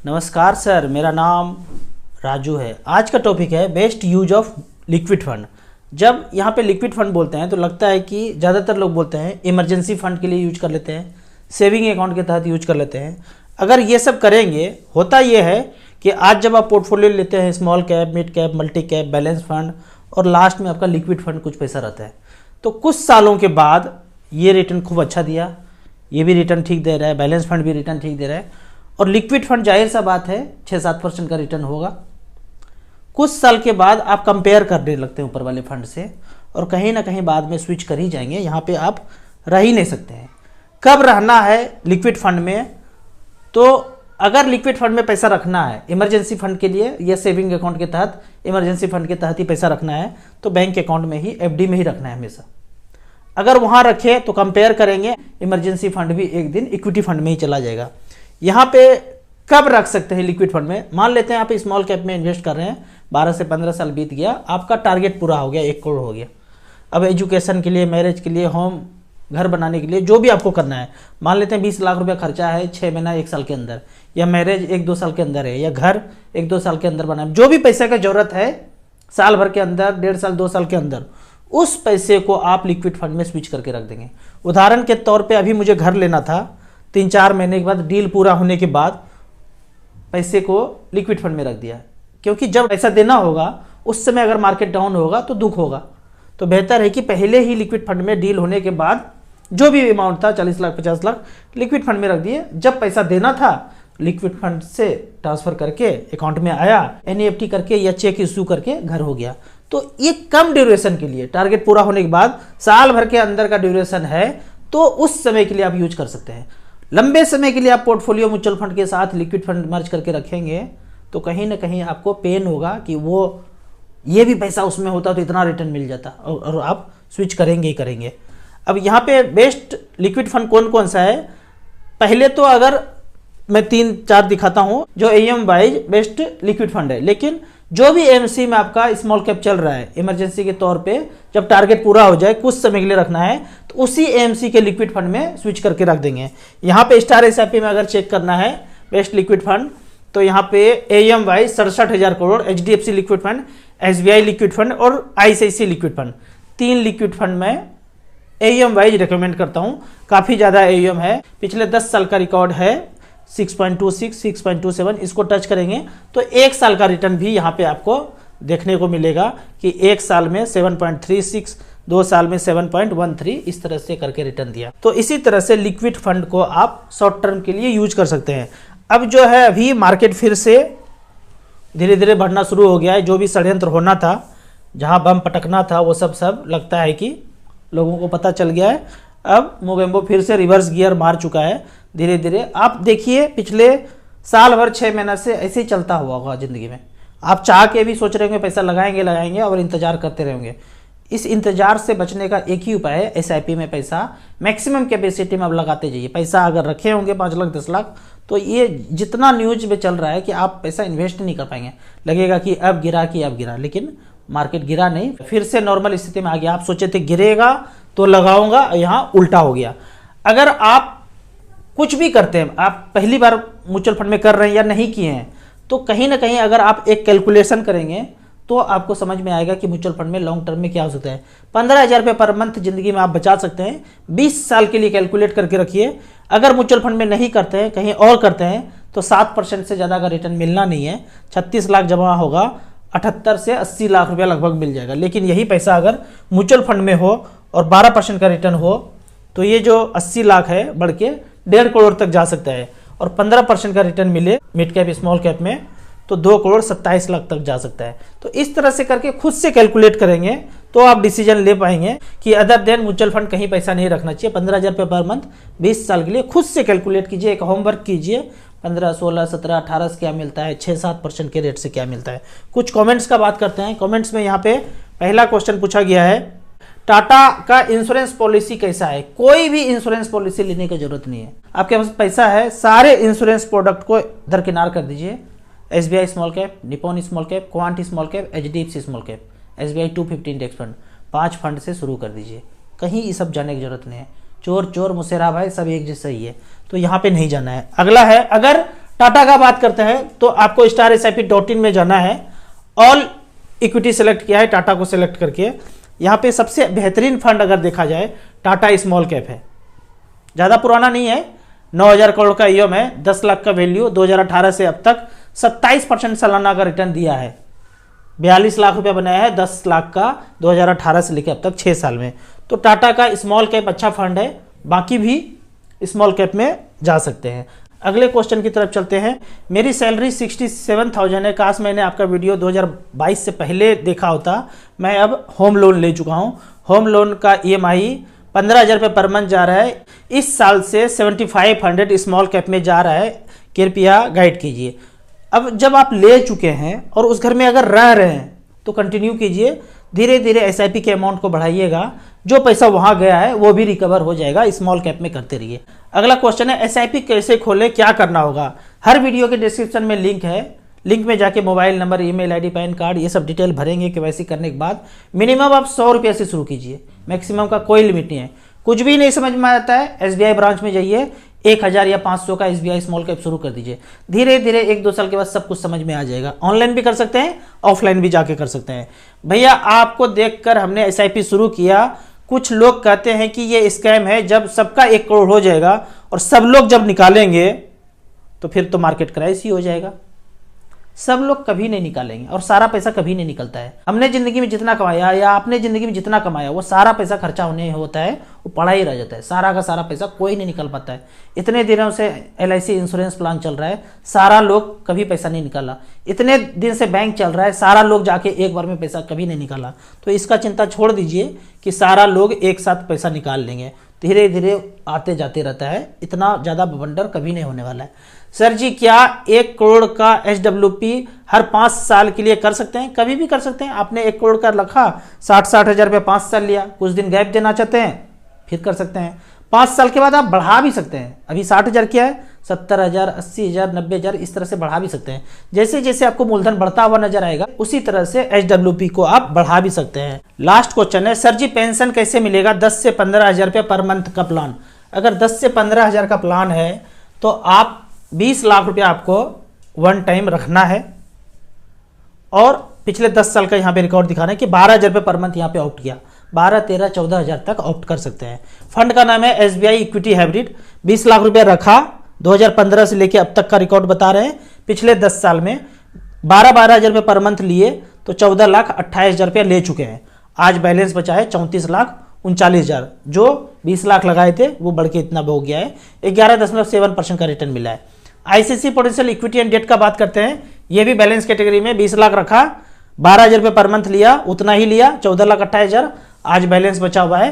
नमस्कार सर, मेरा नाम राजू है। आज का टॉपिक है best use of liquid fund. जब यहाँ पे लिक्विड फंड बोलते हैं तो लगता है कि ज़्यादातर लोग बोलते हैं इमरजेंसी फंड के लिए यूज कर लेते हैं, सेविंग अकाउंट के तहत यूज कर लेते हैं। अगर ये सब करेंगे, होता ये है कि आज जब आप पोर्टफोलियो लेते हैं small cap, mid cap, multi cap, balance fund और लास्ट में आपका लिक्विड फंड कुछ पैसा रहता है, तो कुछ सालों के बाद ये रिटर्न खूब अच्छा दिया, ये भी रिटर्न ठीक दे रहा है, बैलेंस फंड भी रिटर्न ठीक दे रहा है और लिक्विड फंड जाहिर सा बात है 6-7% का रिटर्न होगा। कुछ साल के बाद आप कंपेयर करने लगते हैं ऊपर वाले फंड से और कहीं ना कहीं बाद में स्विच कर ही जाएंगे। यहाँ पे आप रह ही नहीं सकते हैं। कब रहना है लिक्विड फंड में? तो अगर लिक्विड फंड में पैसा रखना है इमरजेंसी फंड के लिए या सेविंग अकाउंट के तहत, इमरजेंसी फंड के तहत ही पैसा रखना है तो बैंक अकाउंट में ही, एफडी में ही रखना है हमेशा। अगर वहाँ रखे तो कंपेयर करेंगे, इमरजेंसी फंड भी एक दिन इक्विटी फंड में ही चला जाएगा। यहाँ पे कब रख सकते हैं लिक्विड फंड में? मान लेते हैं आप स्मॉल कैप में इन्वेस्ट कर रहे हैं, 12 से 15 साल बीत गया, आपका टारगेट पूरा हो गया, 1 करोड़ हो गया। अब एजुकेशन के लिए, मैरिज के लिए, होम, घर बनाने के लिए जो भी आपको करना है, मान लेते हैं 20 लाख रुपया खर्चा है 6 महीना 1 साल के अंदर, या मैरिज 1-2 साल के अंदर है, या घर 1-2 साल के अंदर बनाना है, जो भी पैसे का जरूरत है साल भर के अंदर, 1.5 साल 2 साल के अंदर, उस पैसे को आप लिक्विड फंड में स्विच करके रख देंगे। उदाहरण के तौर पे अभी मुझे घर लेना था, 3-4 महीने के बाद डील पूरा होने के बाद पैसे को लिक्विड फंड में रख दिया, क्योंकि जब पैसा देना होगा उस समय अगर मार्केट डाउन होगा तो दुख होगा। तो बेहतर है कि पहले ही लिक्विड फंड में डील होने के बाद जो भी अमाउंट था 40 लाख 50 लाख लिक्विड फंड में रख दिए। जब पैसा देना था लिक्विड फंड से ट्रांसफर करके अकाउंट में आया, एनईएफटी करके या चेक इश्यू करके घर हो गया। तो ये कम ड्यूरेशन के लिए, टारगेट पूरा होने के बाद साल भर के अंदर का ड्यूरेशन है, तो उस समय के लिए आप यूज कर सकते हैं। लंबे समय के लिए आप पोर्टफोलियो म्यूचुअल फंड के साथ लिक्विड फंड मर्ज करके रखेंगे तो कहीं ना कहीं आपको पेन होगा कि वो ये भी पैसा उसमें होता तो इतना रिटर्न मिल जाता, और आप स्विच करेंगे ही करेंगे। अब यहाँ पे बेस्ट लिक्विड फंड कौन कौन सा है? पहले तो अगर मैं 3-4 दिखाता हूँ जो am wise best liquid fund है, लेकिन जो भी एमसी में आपका स्मॉल कैप चल रहा है, इमरजेंसी के तौर पे जब टारगेट पूरा हो जाए, कुछ समय के लिए रखना है, तो उसी एमसी के लिक्विड फंड में स्विच करके रख देंगे। यहाँ पे स्टार एसआईपी में अगर चेक करना है बेस्ट लिक्विड फंड, तो यहाँ पे AUM wise 67,000 crore, HDFC liquid fund, SBI liquid fund और ICICI liquid fund, 3 liquid fund में एएम वाइज रिकमेंड करता हूँ। काफ़ी ज़्यादा एएम है, पिछले 10 साल का रिकॉर्ड है 6.26, 6.27, इसको टच करेंगे तो 1 साल का रिटर्न भी यहाँ पे आपको देखने को मिलेगा कि 1 साल में 7.36, 2 साल में 7.13, इस तरह से करके रिटर्न दिया। तो इसी तरह से लिक्विड फंड को आप शॉर्ट टर्म के लिए यूज कर सकते हैं। अब जो है अभी मार्केट फिर से धीरे धीरे बढ़ना शुरू हो गया है। जो भी षड्यंत्र होना था, जहाँ बम पटकना था, वो सब लगता है कि लोगों को पता चल गया है। अब मोगेम्बो फिर से रिवर्स गियर मार चुका है धीरे धीरे। आप देखिए पिछले साल भर 6 महीना से ऐसे ही चलता हुआ होगा ज़िंदगी में। आप चाह के भी सोच रहे होंगे पैसा लगाएंगे और इंतजार करते रहेंगे। इस इंतजार से बचने का एक ही उपाय है, एसआईपी में पैसा मैक्सिमम कैपेसिटी में आप लगाते जाइए। पैसा अगर रखे होंगे 5 लाख 10 लाख, तो ये जितना न्यूज में चल रहा है कि आप पैसा इन्वेस्ट नहीं कर पाएंगे, लगेगा कि अब गिरा, लेकिन मार्केट गिरा नहीं, फिर से नॉर्मल स्थिति में आ गया। आप सोचे थे गिरेगा तो लगाऊंगा, यहाँ उल्टा हो गया। अगर आप कुछ भी करते हैं, आप पहली बार म्यूचुअल फंड में कर रहे हैं या नहीं किए हैं, तो कहीं ना कहीं अगर आप एक कैलकुलेशन करेंगे तो आपको समझ में आएगा कि म्यूचुअल फंड में लॉन्ग टर्म में क्या हो सकता है। 15,000 रुपये पर मंथ जिंदगी में आप बचा सकते हैं। 20 साल के लिए कैलकुलेट करके रखिए। अगर म्यूचुअल फंड में नहीं करते हैं, कहीं और करते हैं, तो 7% से ज़्यादा का रिटर्न मिलना नहीं है। 36 लाख जमा होगा, 78 से 80 लाख रुपया लगभग मिल जाएगा। लेकिन यही पैसा अगर म्यूचुअल फंड में हो और 12% का रिटर्न हो, तो ये जो 80 लाख है बढ़ के 1.5 करोड़ तक जा सकता है। और 15% का रिटर्न मिले मिड कैप स्मॉल कैप में तो 2 करोड़ 27 लाख तक जा सकता है। तो इस तरह से करके खुद से कैलकुलेट करेंगे तो आप डिसीजन ले पाएंगे कि अदर देन म्यूचुअल फंड कहीं पैसा नहीं रखना चाहिए। 15,000 रुपये पर मंथ 20 साल के लिए खुद से कैलकुलेट कीजिए, एक होमवर्क कीजिए। 15, 16, 17, 18 से क्या मिलता है, 6-7% के रेट से क्या मिलता है। कुछ कमेंट्स का बात करते हैं। कमेंट्स में यहाँ पे पहला क्वेश्चन पूछा गया है, टाटा का इंश्योरेंस पॉलिसी कैसा है? कोई भी इंश्योरेंस पॉलिसी लेने की जरूरत नहीं है। आपके पास पैसा है, सारे इंश्योरेंस प्रोडक्ट को दरकिनार कर दीजिए। SBI small cap, Nippon small cap, quant small cap, HDFC small cap, SBI 250 index fund, 5 fund से शुरू कर दीजिए। कहीं ये सब जाने की जरूरत नहीं है। चोर चोर मुसेरा भाई सब एक जैसा ही है, तो यहाँ पे नहीं जाना है। अगला है, अगर टाटा का बात करते हैं तो आपको StarSIP.in में जाना है, ऑल इक्विटी सेलेक्ट किया है टाटा को सेलेक्ट करके। यहाँ पे सबसे बेहतरीन फंड अगर देखा जाए टाटा स्मॉल कैप है, ज़्यादा पुराना नहीं है, 9,000 करोड़ का ईएम है, 10 लाख का वैल्यू, 2018 से अब तक 27% सालाना का रिटर्न दिया है, 42 लाख रुपया बनाया है 10 लाख का 2018 से लेकर अब तक 6 साल में। तो टाटा का स्मॉल कैप अच्छा फंड है, बाकी भी स्मॉल कैप में जा सकते हैं। अगले क्वेश्चन की तरफ चलते हैं। मेरी सैलरी 67,000 है, काश मैंने आपका वीडियो 2022 से पहले देखा होता। मैं अब होम लोन ले चुका हूँ, होम लोन का EMI 15,000 रुपये पर मंथ जा रहा है, इस साल से 7500 स्मॉल कैप में जा रहा है, कृपया गाइड कीजिए। अब जब आप ले चुके हैं और उस घर में अगर रह रहे हैं तो कंटिन्यू कीजिए, धीरे धीरे SIP के अमाउंट को बढ़ाइएगा, जो पैसा वहाँ गया है वो भी रिकवर हो जाएगा, स्मॉल कैप में करते रहिए। अगला क्वेश्चन है SIP कैसे खोलें, क्या करना होगा। हर वीडियो के डिस्क्रिप्शन में लिंक है, लिंक में जाके mobile number, email ID, pan card ये सब डिटेल भरेंगे। KYC करने के बाद मिनिमम आप 100 रुपये से शुरू कीजिए, मैक्सिमम का कोई लिमिट नहीं है। कुछ भी नहीं समझ में आता है SBI ब्रांच में जाइए, 1000 या 500 का SBI स्मॉल कैप शुरू कर दीजिए, धीरे धीरे 1-2 साल के बाद सब कुछ समझ में आ जाएगा। ऑनलाइन भी कर सकते हैं, ऑफलाइन भी जाके कर सकते हैं। भैया आपको देखकर हमने SIP शुरू किया, कुछ लोग कहते हैं कि ये स्कैम है, जब सबका 1 करोड़ हो जाएगा और सब लोग जब निकालेंगे तो फिर तो मार्केट क्राइस ही हो जाएगा। सब लोग कभी नहीं निकालेंगे और सारा पैसा कभी नहीं निकलता है। हमने जिंदगी में जितना कमाया या आपने जिंदगी में जितना कमाया वो सारा पैसा खर्चा होने होता है, वो पड़ा ही रह जाता है, सारा का सारा पैसा कोई नहीं निकल पाता है। इतने दिनों से LIC इंश्योरेंस प्लान चल रहा है, सारा लोग कभी पैसा नहीं निकाला। इतने दिन से बैंक चल रहा है, सारा लोग जाके एक बार में पैसा कभी नहीं निकाला। तो इसका चिंता छोड़ दीजिए कि सारा लोग एक साथ पैसा निकाल लेंगे, धीरे धीरे आते जाते रहता है, इतना ज़्यादा बवंडर कभी नहीं होने वाला है। सर जी क्या 1 करोड़ का SWP हर 5 साल के लिए कर सकते हैं? कभी भी कर सकते हैं। आपने 1 करोड़ का रखा, 60 हज़ार रुपये 5 साल लिया, कुछ दिन गैप देना चाहते हैं फिर कर सकते हैं। 5 साल के बाद आप बढ़ा भी सकते हैं, अभी 60,000 किया है, 70,000, 80,000, 90,000 इस तरह से बढ़ा भी सकते हैं। जैसे जैसे आपको मूलधन बढ़ता हुआ नजर आएगा उसी तरह से SWP को आप बढ़ा भी सकते हैं। लास्ट क्वेश्चन है, सर जी पेंशन कैसे मिलेगा? 10 से 15,000 रुपये पर मंथ का प्लान। अगर 10 से 15,000 का प्लान है तो आप 20 लाख रुपया आपको वन टाइम रखना है और पिछले 10 साल का यहाँ पे रिकॉर्ड दिखाना है कि 12,000 रुपये पर मंथ यहाँ पे ऑप्ट किया, 12, 13, 14,000 तक ऑप्ट कर सकते हैं। फंड का नाम है SBI इक्विटी हाइब्रिड। 20 लाख रुपया रखा, 2015 से लेके अब तक का रिकॉर्ड बता रहे हैं। पिछले 10 साल में 12,000 रुपये पर मंथ लिए तो 14,28,000 रुपया ले चुके हैं। आज बैलेंस बचा है 34,39,000, जो 20 लाख लगाए थे वो बढ़ के इतना हो गया है, 11.7% का रिटर्न मिला है। ICICI potential equity and debt का बात करते हैं, ये भी बैलेंस कैटेगरी में 20 लाख रखा, 12,000 रुपये पर मंथ लिया, उतना ही लिया, 14,28,000, आज बैलेंस बचा हुआ है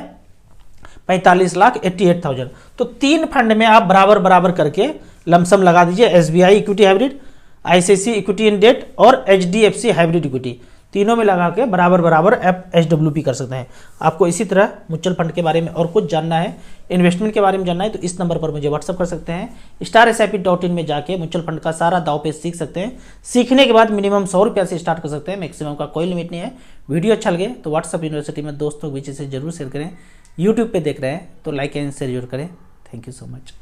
45,88,000। तो 3 फंड में आप बराबर बराबर करके लमसम लगा दीजिए, SBI equity hybrid, ICICI equity and debt और HDFC हाइब्रिड इक्विटी, तीनों में लगा के बराबर बराबर SWP कर सकते हैं। आपको इसी तरह म्यूचुअल फंड के बारे में और कुछ जानना है, इन्वेस्टमेंट के बारे में जानना है तो इस नंबर पर मुझे व्हाट्सअप कर सकते हैं। StarSIP.in में जाके म्यूचुअल फंड का सारा दाव पेच सीख सकते हैं। सीखने के बाद मिनिमम 100 रुपये से स्टार्ट कर सकते हैं, मैक्सिमम का कोई लिमिट नहीं है। वीडियो अच्छा लगे तो व्हाट्सअप यूनिवर्सिटी में दोस्तों के बीच से जरूर शेयर करें। यूट्यूब पर देख रहे हैं तो लाइक एंड शेयर जरूर करें। Thank you so much.